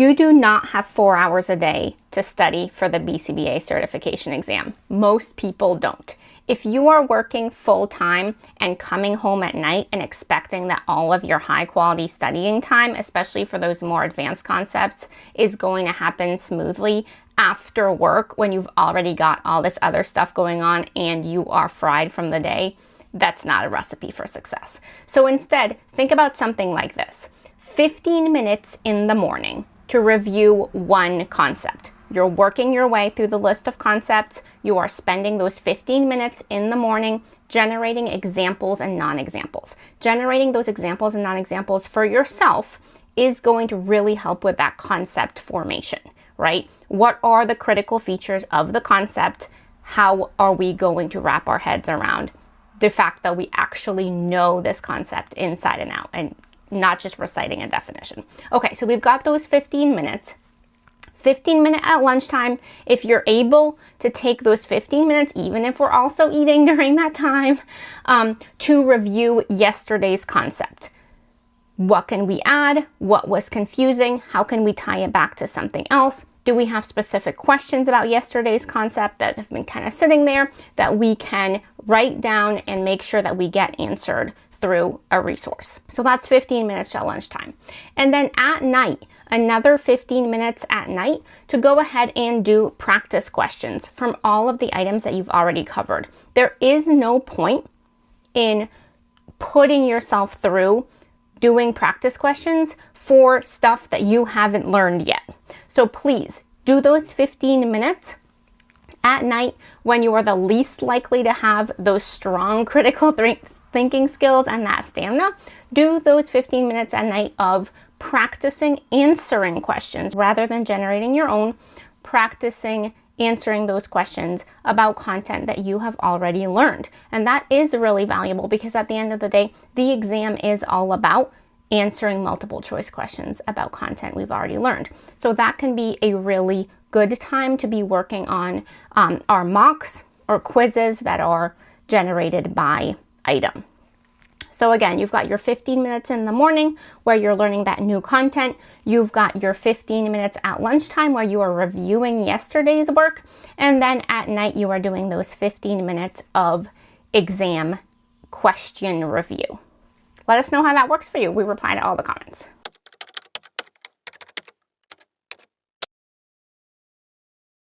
You do not have 4 hours a day to study for the BCBA certification exam. Most people don't. If you are working full-time and coming home at night and expecting that all of your high-quality studying time, especially for those more advanced concepts, is going to happen smoothly after work when you've already got all this other stuff going on and you are fried from the day, that's not a recipe for success. So instead, think about something like this. 15 minutes in the morning to review one concept. You're working your way through the list of concepts. You are spending those 15 minutes in the morning generating examples and non-examples. Generating those examples and non-examples for yourself is going to really help with that concept formation, right? What are the critical features of the concept? How are we going to wrap our heads around the fact that we actually know this concept inside and out and not just reciting a definition? Okay, so we've got those 15 minutes. 15 minutes at lunchtime. If you're able to take those 15 minutes, even if we're also eating during that time, to review yesterday's concept. What can we add? What was confusing? How can we tie it back to something else? Do we have specific questions about yesterday's concept that have been kind of sitting there that we can write down and make sure that we get answered through a resource? So that's 15 minutes at lunchtime. And then at night, another 15 minutes at night to go ahead and do practice questions from all of the items that you've already covered. There is no point in putting yourself through doing practice questions for stuff that you haven't learned yet. So please do those 15 minutes at night when you are the least likely to have those strong critical thinking skills and that stamina. Do those 15 minutes at night of practicing answering questions rather than generating your own, practicing answering those questions about content that you have already learned. And that is really valuable because at the end of the day, the exam is all about answering multiple choice questions about content we've already learned. So that can be a really good time to be working on our mocks or quizzes that are generated by item. So again, you've got your 15 minutes in the morning where you're learning that new content. You've got your 15 minutes at lunchtime where you are reviewing yesterday's work. And then at night, you are doing those 15 minutes of exam question review. Let us know how that works for you. We reply to all the comments.